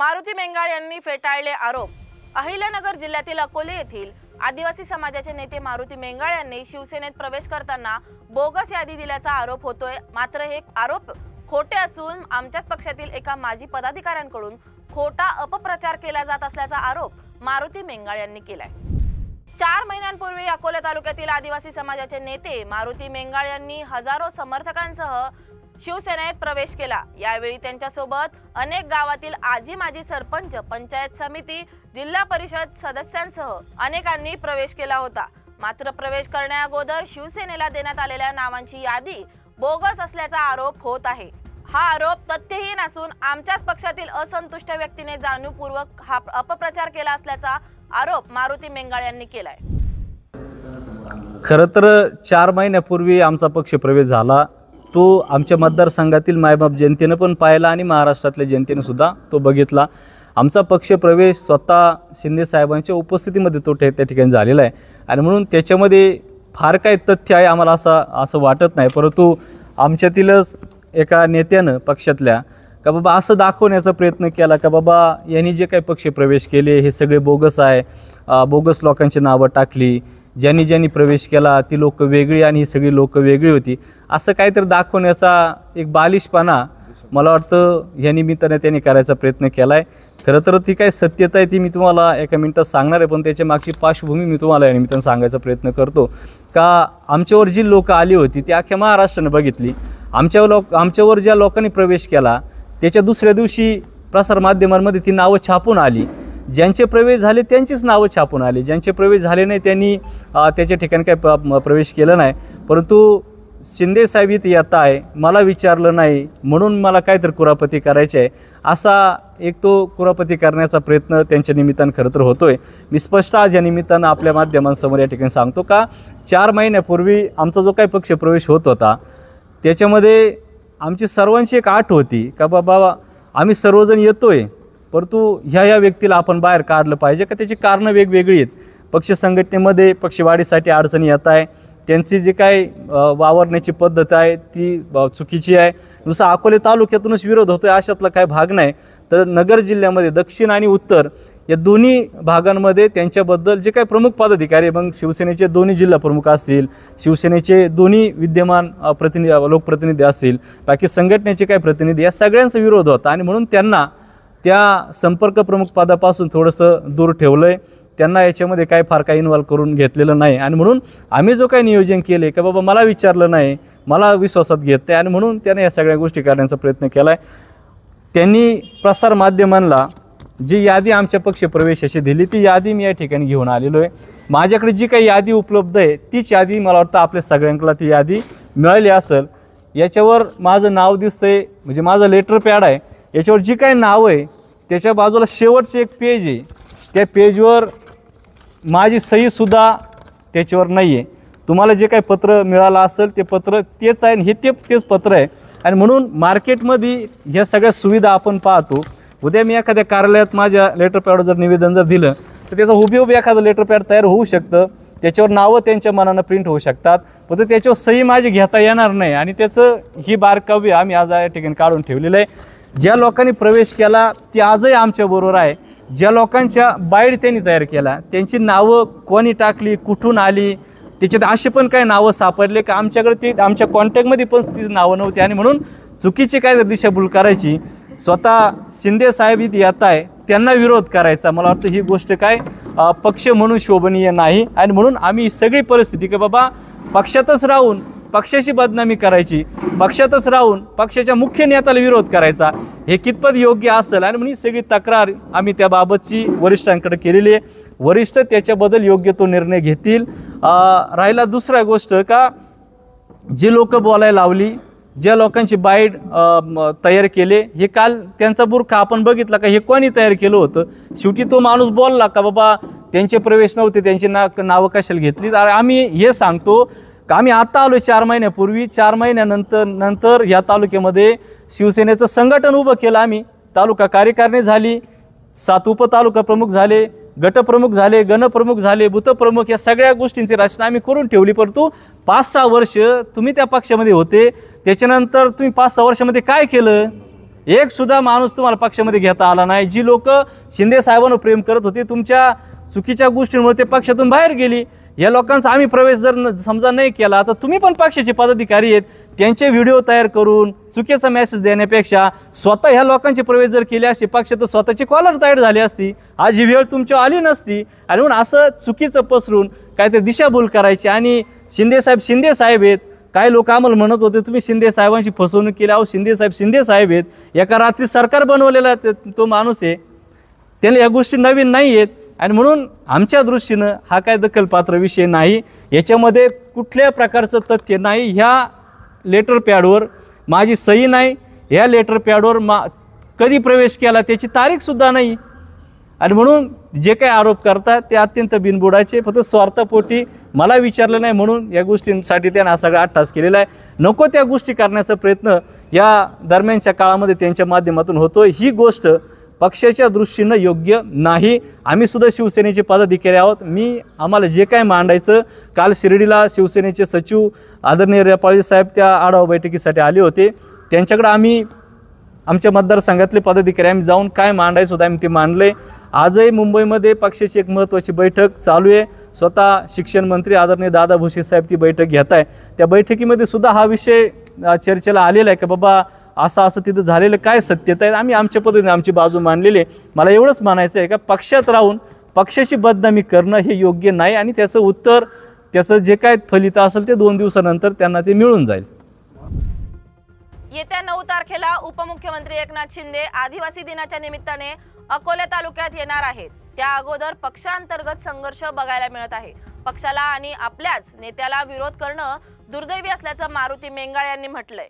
मारुती मेंगाळ यांनी फेटाळले आरोप। अहिल्यानगर जिल्ह्यातील अकोले येथील आदिवासी समाजाचे नेते मारुती मेंगाळ यांनी शिवसेनेत प्रवेश करताना बोगस यादी दिल्याचा आरोप होतोय। मात्र हे आरोप खोटे असून आमच्याच पक्षातील एका माजी पदाधिकाऱ्यांकडून खोटा अपप्रचार केला जात असल्याचा आरोप मारुती मेंगाळ यांनी केलाय। 4 महिन्यांपूर्वी अकोले तालुक्यातील आदिवासी समाजाचे नेते मारुती मेंगाळ यांनी हजारो समर्थकांसह शिवसेनेत प्रवेश केला। यावेळी त्यांच्या सोबत अनेक गावातील आजी माजी सरपंच, पंचायत समिती, जिल्हा परिषद सदस्यांसह अनेकांनी प्रवेश केला होता। मात्र प्रवेश करण्याअगोदर शिवसेनेला देण्यात आलेल्या नावांची यादी बोगस असल्याचा आरोप होत आहे। हा आरोप तथ्यहीन असून आमच्याच पक्षातील असंतुष्ट व्यक्तीने जाणीवपूर्वक हा अपप्रचार केला असल्याचा आरोप मारुती मेंगाळ यांनी केलाय। खरं तर 4 महिन्यापूर्वी आमचा पक्ष प्रवेश झाला। तो आमच्या मतदारसंघातील मायबाप जनतेने पण पाहिला आणि महाराष्ट्रातल्या जनतेने सुद्धा तो बघितला। आमचा पक्ष प्रवेश स्वतः शिंदे साहेबांच्या उपस्थितीमध्ये तो त्या ठिकाणी झालेला आहे आणि म्हणून त्याच्यामध्ये फार काही तथ्य आहे आम्हाला असं वाटत नाही। परंतु आमच्यातीलच एका नेत्यानं पक्षातल्या का बाबा असं दाखवण्याचा प्रयत्न केला का बाबा यांनी जे काही पक्ष प्रवेश केले हे सगळे बोगस आहे, बोगस लोकांची नावं टाकली, ज्यांनी प्रवेश केला ती लोक वेगळी आणि ही सगळी लोक वेगळी होती, असं काहीतरी दाखवण्याचा एक बालिशपणा मला वाटतं या निमित्ताने त्यांनी करायचा प्रयत्न केला आहे। खरं तर ती काय सत्यता आहे ती मी तुम्हाला एका मिनिटात सांगणार आहे, पण त्याच्या मागची पार्श्वभूमी मी तुम्हाला या निमित्ताने सांगायचा प्रयत्न करतो। का आमच्यावर जी लोक आली होती ती अख्ख्या महाराष्ट्राने बघितली। आमच्यावर ज्या लोकांनी प्रवेश केला त्याच्या दुसऱ्या दिवशी प्रसारमाध्यमांमध्ये ती नावं छापून आली। ज्यांचे प्रवेश झाले त्यांचीच नावं छापून आली, ज्यांचे प्रवेश झाले नाही त्यांनी त्याच्या ठिकाणी काय प्रवेश केला नाही। परंतु शिंदे साहेब इथे येत आहे, मला विचारलं नाही म्हणून मला काहीतरी कुरापती करायची आहे, असा एक तो कुरापती करण्याचा प्रयत्न त्यांच्या निमित्तानं खरं तर होतोय। मी स्पष्ट आज या निमित्तानं आपल्या माध्यमांसमोर या ठिकाणी सांगतो का 4 महिन्यापूर्वी आमचा जो काही पक्ष प्रवेश होत होता त्याच्यामध्ये आमची सर्वांची एक आठ होती का बाबा आम्ही सर्वजण येतोय, परंतु ह्या व्यक्तीला आपण बाहेर काढलं पाहिजे का त्याची कारणं वेगवेगळी आहेत। पक्ष संघटनेमध्ये पक्षवाढीसाठी अडचणी येत आहे, त्यांची जी काही वावरण्याची पद्धत आहे ती चुकीची आहे। नुसतं अकोले तालुक्यातूनच विरोध होतोय अशातला काही भाग नाही, तर नगर जिल्ह्यामध्ये दक्षिण आणि उत्तर या दोन्ही भागांमध्ये त्यांच्याबद्दल जे काही प्रमुख पदाधिकारी, मग शिवसेनेचे दोन्ही जिल्हा प्रमुख असतील, शिवसेनेचे दोन्ही विद्यमान लोकप्रतिनिधी असतील, बाकी संघटनेचे काही प्रतिनिधी, या सगळ्यांचा विरोध होता आणि म्हणून त्यांना त्या संपर्क प्रमुख पदापासून थोडंसं दूर ठेवलं आहे। त्यांना याच्यामध्ये काय फार काही इन्व्हॉल्व करून घेतलेलं नाही आणि म्हणून आम्ही जो काही नियोजन केले का बाबा मला विचारलं नाही, मला विश्वासात घेत नाही आणि म्हणून त्याने या सगळ्या गोष्टी करण्याचा प्रयत्न केला आहे। त्यांनी प्रसारमाध्यमांना जी यादी आमच्या पक्ष प्रवेशाची दिली ती यादी मी या ठिकाणी घेऊन आलेलो आहे। माझ्याकडे जी काही यादी उपलब्ध आहे तीच यादी मला वाटतं आपल्या सगळ्यांना ती यादी मिळाली असेल। याच्यावर माझं नाव दिसतंय, म्हणजे माझं लेटर पॅड आहे, याच्यावर जी काही नाव आहे त्याच्या बाजूला शेवटचे एक पेज आहे, त्या पेजवर माझी सहीसुद्धा त्याच्यावर नाही आहे। तुम्हाला जे काही पत्र मिळालं असेल ते पत्र तेच आहे आणि हे तेच पत्र आहे आणि म्हणून मार्केटमध्ये ह्या सगळ्या सुविधा आपण पाहतो। उद्या मी एखाद्या कार्यालयात माझ्या लेटर पॅडवर जर निवेदन जर दिलं तर त्याचं हुबेहूब एखादं लेटर पॅड तयार होऊ शकतं, त्याच्यावर नावं त्यांच्या मनानं प्रिंट होऊ शकतात, पण त्याच्यावर सही माझी घेता येणार नाही आणि त्याचं ही बारकावे आम्ही आज या ठिकाणी काढून ठेवलेलं आहे। ज्या लोकांनी प्रवेश केला ती आजही आमच्याबरोबर आहे, ज्या लोकांच्या बाईड त्यांनी तयार केला त्यांची नावं कोणी टाकली, कुठून आली, त्याच्यात असे पण काही नावं सापडले का आमच्याकडे ते आमच्या कॉन्टॅक्टमध्ये पण ती नावं नव्हती आणि म्हणून चुकीची काय दिशाभूल करायची, स्वतः शिंदे साहेब इथे येत आहे त्यांना विरोध करायचा, मला वाटतं ही गोष्ट काय पक्ष म्हणून शोभनीय नाही आणि म्हणून आम्ही सगळी परिस्थिती की बाबा पक्षातच राहून पक्षाची बदनामी करायची, पक्षातच राहून पक्षाच्या मुख्य नेत्याला विरोध करायचा, हे कितपत योग्य असेल आणि म्हणून सगळी तक्रार आम्ही त्याबाबतची वरिष्ठांकडे केलेली आहे। वरिष्ठ त्याच्याबद्दल योग्य तो निर्णय घेतील। राहिला दुसरा गोष्ट का जे लोक बोलायला लावली, ज्या लोकांची बाईट तयार केले, हे काल त्यांचा बुरखा आपण बघितला का हे कोणी तयार केलं होतं। शेवटी तो माणूस बोलला का बाबा त्यांचे प्रवेश नव्हते, त्यांची नावं कशाला घेतली। आम्ही हे सांगतो का आम्ही आता आलो 4 महिन्यापूर्वी, 4 महिन्यानंतर या तालुक्यामध्ये शिवसेनेचं संघटन उभं केलं, आम्ही तालुका कार्यकारिणी झाली, 7 उपतालुका प्रमुख झाले, गटप्रमुख झाले, गणप्रमुख झाले, बूथप्रमुख, या सगळ्या गोष्टींची रचना आम्ही करून ठेवली। परंतु 5-6 वर्ष तुम्ही त्या पक्षामध्ये होते, त्याच्यानंतर तुम्ही 5-6 वर्षामध्ये काय केलं? एक सुद्धा माणूस तुम्हाला पक्षामध्ये घेता आला नाही. जी लोक शिंदे साहेबांवर प्रेम करत होते, तुमच्या चुकीच्या गोष्टींमुळे ते पक्षातून बाहेर गेली. या लोकांचा आम्ही प्रवेश जर समजा नाही केला तर तुम्ही पण पक्षाचे पदाधिकारी आहेत, त्यांचे व्हिडिओ तयार करून चुकीचा मेसेज देण्यापेक्षा स्वतः ह्या लोकांचे प्रवेश जर केले असते पक्षात तर स्वतःची कॉलर तयार झाली असती, आज ही वेळ तुमच्या आली नसती. आणि म्हणून असं चुकीचं पसरून काहीतरी दिशाभूल करायची. आणि शिंदे साहेब आहेत. काही लोक आम्हाला म्हणत होते तुम्ही शिंदे साहेबांची फसवणूक केली. अहो शिंदे साहेब आहेत. एका रात्री सरकार बनवलेला तो माणूस आहे, त्याला या गोष्टी नवीन नाही आहेत. आणि म्हणून आमच्या दृष्टीनं हा काय दखलपात्र विषय नाही, याच्यामध्ये कुठल्या प्रकारचं तथ्य नाही. ह्या लेटर पॅडवर माझी सही नाही, ह्या लेटर पॅडवर कधी प्रवेश केला त्याची तारीखसुद्धा नाही. आणि म्हणून जे काही आरोप करतात ते अत्यंत बिनबुडाचे, फक्त स्वार्थापोटी मला विचारलं नाही म्हणून या गोष्टींसाठी त्यानं हा सगळा अट्टास केलेला आहे. नको त्या गोष्टी करण्याचा प्रयत्न या दरम्यानच्या काळामध्ये त्यांच्या माध्यमातून होतो. ही गोष्ट पक्षाच्या दृष्टीनं योग्य नाही. आम्ही सुद्धा शिवसेनेचे पदाधिकारी आहोत. आम्हाला जे काय मांडायचं, काल शिर्डीला शिवसेनेचे सचिव आदरणीय रेपाळी साहेब त्या आढावा बैठकीसाठी आले होते. त्यांच्याकडे आम्ही आमच्या मतदारसंघातले पदाधिकारी आम्ही जाऊन काय मांडायचं होतं आम्ही ते मांडले. आजही मुंबईमध्ये पक्षाची एक महत्त्वाची बैठक चालू आहे. स्वतः शिक्षण मंत्री आदरणीय दादा भुसे साहेब ती बैठक घेत आहे. त्या बैठकीमध्ये सुद्धा हा विषय चर्चेला आलेला आहे की बाबा असं तिथं झालेलं काय सत्यता आहे. आम्ही आमच्या पद्धतीने आमची बाजू मांडलेली आहे. मला एवढंच म्हणायचं आहे का पक्षात राहून पक्षाची बदनामी करणं हे योग्य नाही. आणि त्याचं उत्तर, त्याचं जे काय फलित असेल ते 2 दिवसानंतर त्यांना ते मिळून जाईल. येत्या 9 तारखेला उपमुख्यमंत्री एकनाथ शिंदे आदिवासी दिनाच्या निमित्ताने अकोले तालुक्यात येणार आहेत. त्या अगोदर पक्षांतर्गत संघर्ष बघायला मिळत आहे. पक्षाला आणि आपल्याच नेत्याला विरोध करणं दुर्दैवी असल्याचं मारुती मेंगाळ यांनी म्हटलंय.